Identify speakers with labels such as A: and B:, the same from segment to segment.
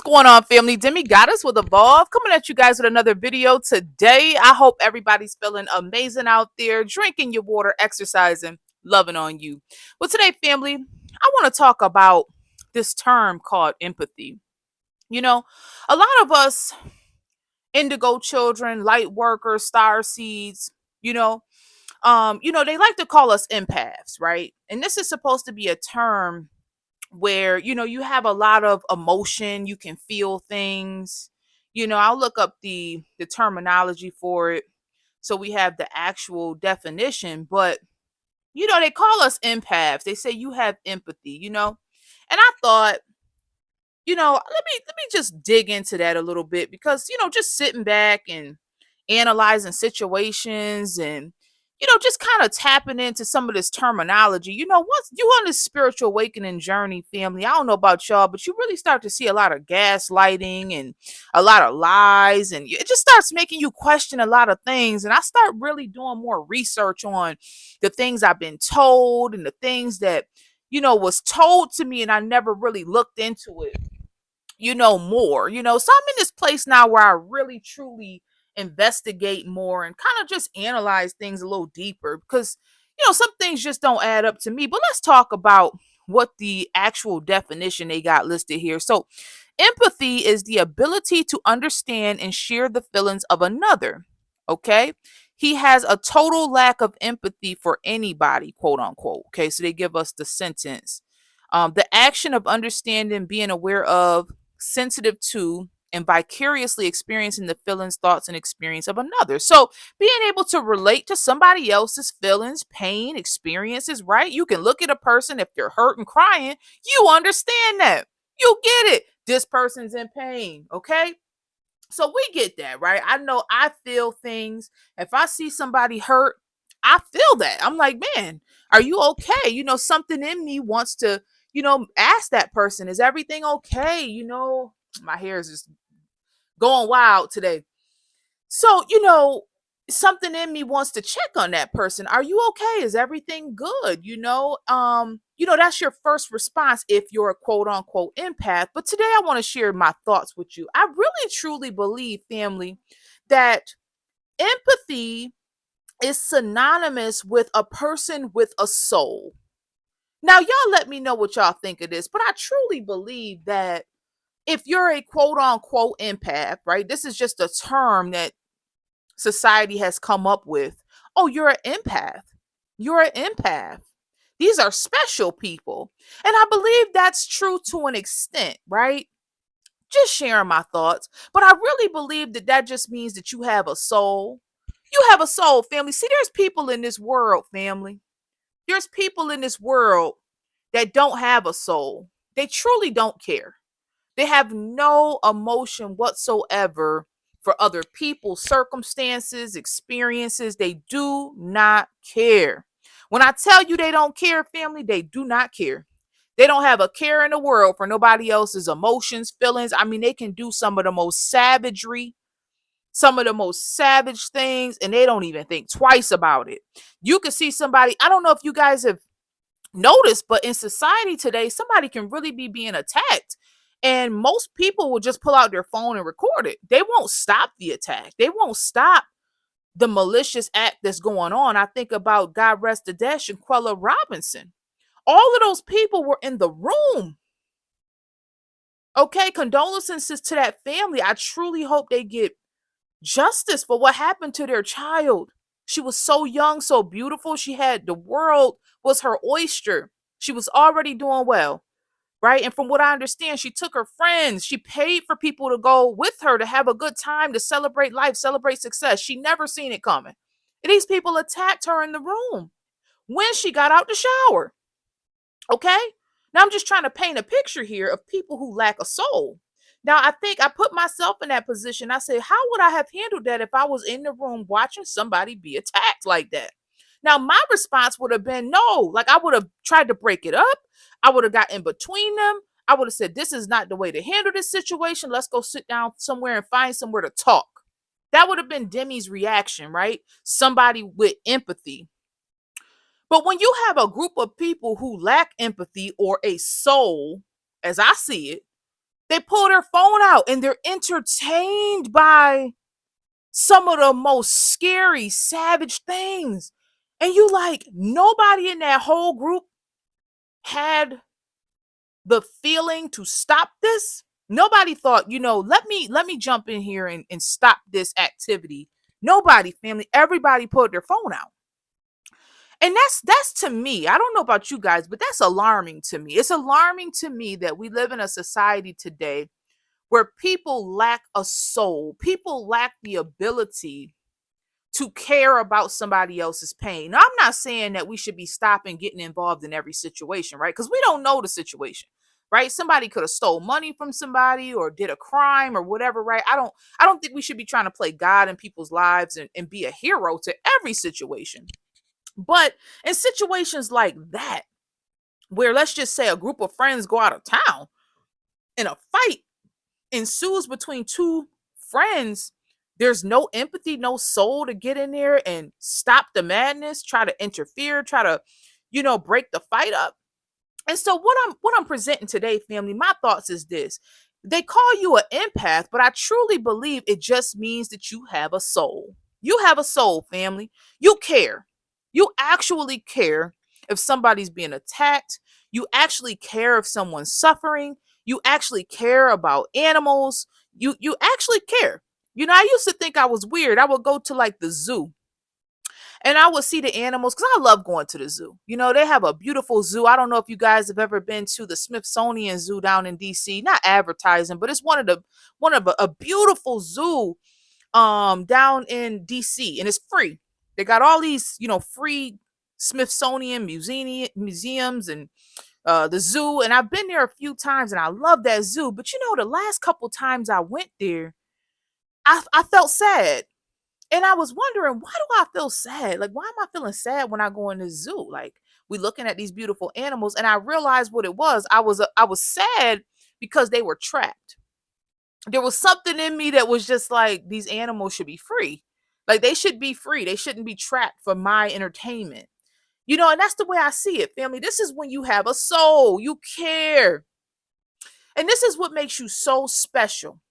A: going on, family? Demi Goddess with Evolve coming at you guys with another video today. I hope everybody's feeling amazing out there, drinking your water, exercising, loving on you. Well, today, family, I want to talk about this term called empathy. You know, a lot of us indigo children, light workers, star seeds, you know, they like to call us empaths, right? And this is supposed to be a term where you have a lot of emotion, you can feel things. I'll look up the terminology for it so we have the actual definition. But they call us empaths. They say you have empathy, and I thought, let me just dig into that a little bit, because just sitting back and analyzing situations and just kind of tapping into some of this terminology. Once you on this spiritual awakening journey, family, I don't know about y'all, but you really start to see a lot of gaslighting and a lot of lies, and it just starts making you question a lot of things. And I start really doing more research on the things I've been told and the things that was told to me, and I never really looked into it more. So I'm in this place now where I really truly investigate more and kind of just analyze things a little deeper, because some things just don't add up to me. But let's talk about what the actual definition they got listed here. So empathy is the ability to understand and share the feelings of another. Okay, he has a total lack of empathy for anybody, quote unquote. Okay, so they give us the sentence. The action of understanding, being aware of, sensitive to, and vicariously experiencing the feelings, thoughts, and experience of another. So being able to relate to somebody else's feelings, pain, experiences, right? You can look at a person, if they're hurt and crying, you understand that. You get it. This person's in pain, okay? So we get that, right? I know I feel things. If I see somebody hurt, I feel that. I'm like, man, are you okay? Something in me wants to, ask that person, is everything okay? My hair is just going wild today. So, something in me wants to check on that person. Are you okay? Is everything good? That's your first response if you're a quote unquote empath. But today I want to share my thoughts with you. I really truly believe, family, that empathy is synonymous with a person with a soul. Now, y'all let me know what y'all think of this, but I truly believe that if you're a quote unquote empath, right? This is just a term that society has come up with. Oh, you're an empath. You're an empath. These are special people. And I believe that's true to an extent, right? Just sharing my thoughts. But I really believe that that just means that you have a soul. You have a soul, family. See, there's people in this world, family. There's people in this world that don't have a soul. They truly don't care. They have no emotion whatsoever for other people, circumstances, experiences. They do not care. When I tell you they don't care, family, they do not care. They don't have a care in the world for nobody else's emotions, feelings. I mean, they can do some of the most savagery, some of the most savage things, and they don't even think twice about it. You can see somebody, I don't know if you guys have notice, but in society today, somebody can really be being attacked. And most people will just pull out their phone and record it. They won't stop the attack. They won't stop the malicious act that's going on. I think about, God rest the dead, Shanquella Robinson. All of those people were in the room. Okay, condolences to that family. I truly hope they get justice for what happened to their child. She was so young, so beautiful. She had, the world was her oyster. She was already doing well, right? And from what I understand, she took her friends. She paid for people to go with her to have a good time, to celebrate life, celebrate success. She never seen it coming. And these people attacked her in the room when she got out the shower. Okay? Now I'm just trying to paint a picture here of people who lack a soul. Now I think I put myself in that position. I said, how would I have handled that if I was in the room watching somebody be attacked like that? Now my response would have been no. Like, I would have tried to break it up. I would have got in between them. I would have said, this is not the way to handle this situation. Let's go sit down somewhere and find somewhere to talk. That would have been Demi's reaction, right? Somebody with empathy. But when you have a group of people who lack empathy or a soul, as I see it, They pull their phone out and they're entertained by some of the most scary, savage things. And you like, nobody in that whole group had the feeling to stop this. Nobody thought, let me jump in here and stop this activity. Nobody, family, everybody pulled their phone out. And that's to me, I don't know about you guys, but that's alarming to me. It's alarming to me that we live in a society today where people lack a soul. People lack the ability to care about somebody else's pain. Now, I'm not saying that we should be stopping getting involved in every situation, right? Because we don't know the situation, right? Somebody could have stole money from somebody or did a crime or whatever, right? I don't think we should be trying to play God in people's lives and be a hero to every situation. But in situations like that, where let's just say a group of friends go out of town and a fight ensues between two friends, there's no empathy, no soul to get in there and stop the madness, try to interfere, try to, break the fight up. And so what I'm presenting today, family, my thoughts is this. They call you an empath, but I truly believe it just means that you have a soul. You have a soul, family. You care. You actually care if somebody's being attacked. You actually care if someone's suffering. You actually care about animals. You actually care. I used to think I was weird. I would go to like the zoo and I would see the animals because I love going to the zoo. They have a beautiful zoo. I don't know if you guys have ever been to the Smithsonian Zoo down in DC. Not advertising, but it's one of a beautiful zoo down in DC, and it's free. They got all these free Smithsonian museums and the zoo, and I've been there a few times, and I love that zoo. But the last couple times I went there, I felt sad. And I was wondering, why do I feel sad? Like, why am I feeling sad when I go in the zoo? Like, we looking at these beautiful animals, and I realized what it was. I was sad because they were trapped. There was something in me that was just like, these animals should be free. Like, they should be free. They shouldn't be trapped for my entertainment. And that's the way I see it, family. This is when you have a soul. You care. And this is what makes you so special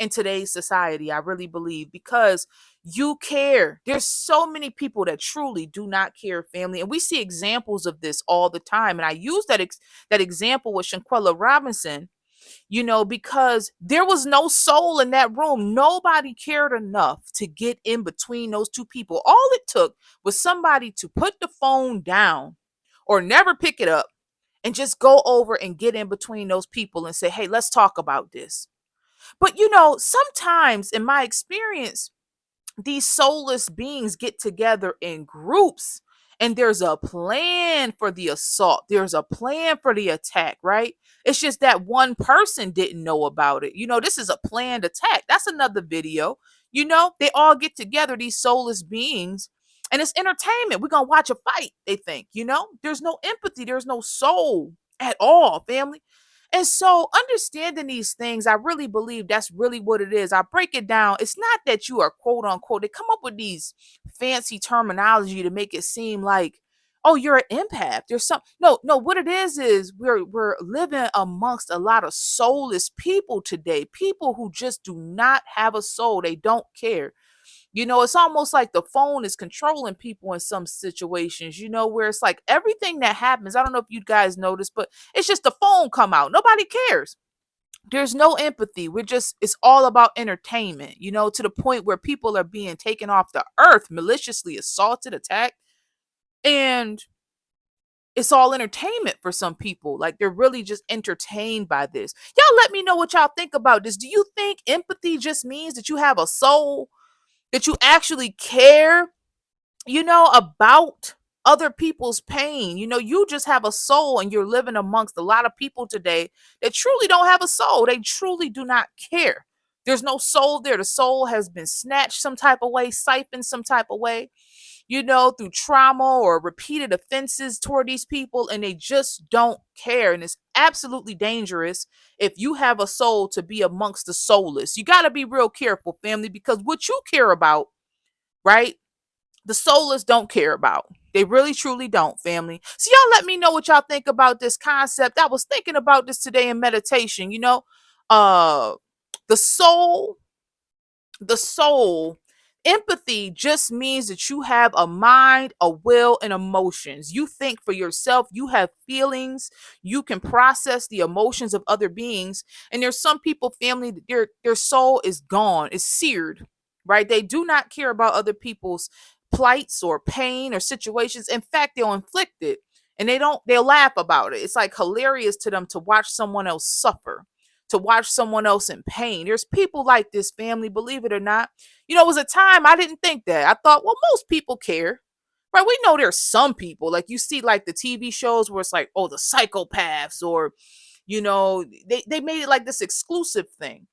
A: in today's society, I really believe, because you care. There's so many people that truly do not care, family. And we see examples of this all the time. And I use that example with Shanquella Robinson, because there was no soul in that room. Nobody cared enough to get in between those two people. All it took was somebody to put the phone down or never pick it up and just go over and get in between those people and say, hey, let's talk about this. But sometimes in my experience, these soulless beings get together in groups and there's a plan for the assault. There's a plan for the attack, right? It's just that one person didn't know about it. This is a planned attack. That's another video. They all get together, these soulless beings, and it's entertainment. We're going to watch a fight, they think. There's no empathy, there's no soul at all, family. And so, understanding these things, I really believe that's really what it is. I break it down. It's not that you are quote unquote, they come up with these fancy terminology to make it seem like, oh, you're an empath. There's some no, what it is we're living amongst a lot of soulless people today. People who just do not have a soul. They don't care. It's almost like the phone is controlling people in some situations, where it's like everything that happens. I don't know if you guys notice, but it's just the phone come out. Nobody cares. There's no empathy. It's all about entertainment, to the point where people are being taken off the earth, maliciously assaulted, attacked. And it's all entertainment for some people. Like, they're really just entertained by this. Y'all let me know what y'all think about this. Do you think empathy just means that you have a soul? That you actually care, about other people's pain. You just have a soul and you're living amongst a lot of people today that truly don't have a soul. They truly do not care. There's no soul there. The soul has been snatched some type of way, siphoned some type of way, through trauma or repeated offenses toward these people, and they just don't care. And it's absolutely dangerous if you have a soul to be amongst the soulless. You got to be real careful, family, because what you care about, right? The soulless don't care about. They really truly don't, family. So y'all let me know what y'all think about this concept. I was thinking about this today in meditation. uh the soul the soul empathy just means that you have a mind, a will, and emotions. You think for yourself, you have feelings, you can process the emotions of other beings. And there's some people, family, their soul is gone, is seared, right? They do not care about other people's plights or pain or situations. In fact, they'll inflict it, and they'll laugh about it. It's like hilarious to them to watch someone else suffer, to watch someone else in pain. There's people like this, family, believe it or not. It was a time I didn't think that. I thought, well, most people care. Right? We know there's some people, like you see like the TV shows where it's like, oh, the psychopaths, or they made it like this exclusive thing.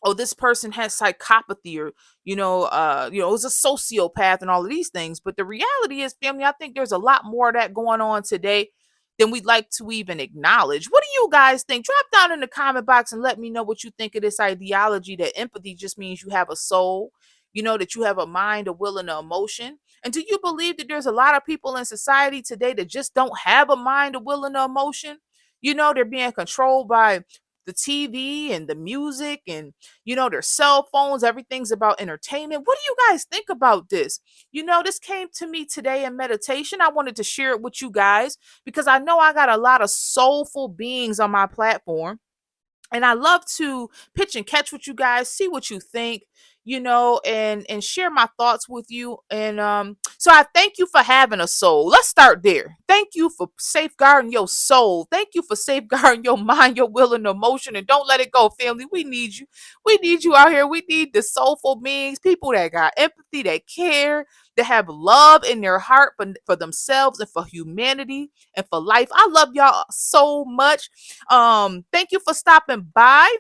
A: Oh, this person has psychopathy, or is a sociopath and all of these things. But the reality is, family, I think there's a lot more of that going on today than we'd like to even acknowledge. What do you guys think? Drop down in the comment box and let me know what you think of this ideology that empathy just means you have a soul, that you have a mind, a will, and an emotion. And do you believe that there's a lot of people in society today that just don't have a mind, a will, and an emotion? They're being controlled by the TV and the music and their cell phones. Everything's about entertainment. What do you guys think about this? This came to me today in meditation. I wanted to share it with you guys because I know I got a lot of soulful beings on my platform, and I love to pitch and catch with you guys, see what you think, and share my thoughts with you. And so I thank you for having a soul. Let's start there. Thank you for safeguarding your soul. Thank you for safeguarding your mind, your will, and emotion. And don't let it go, family. We need you. We need you out here. We need the soulful beings, people that got empathy, that care, that have love in their heart for themselves and for humanity and for life. I love y'all so much. Thank you for stopping by.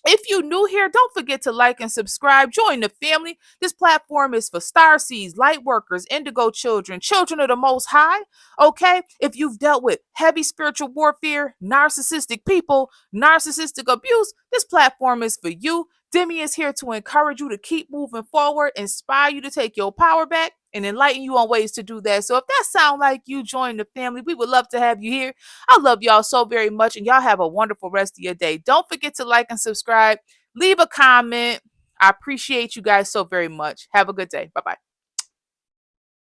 A: If you new here, don't forget to like and subscribe. Join the family. This platform is for star seeds, light workers, indigo children, children of the Most High. Okay? If you've dealt with heavy spiritual warfare, narcissistic people, narcissistic abuse, this platform is for you. Demi is here to encourage you to keep moving forward, inspire you to take your power back, and enlighten you on ways to do that. So if that sounds like you, join the family. We would love to have you here. I love y'all so very much, and y'all have a wonderful rest of your day. Don't forget to like and subscribe. Leave a comment. I appreciate you guys so very much. Have a good day. Bye bye.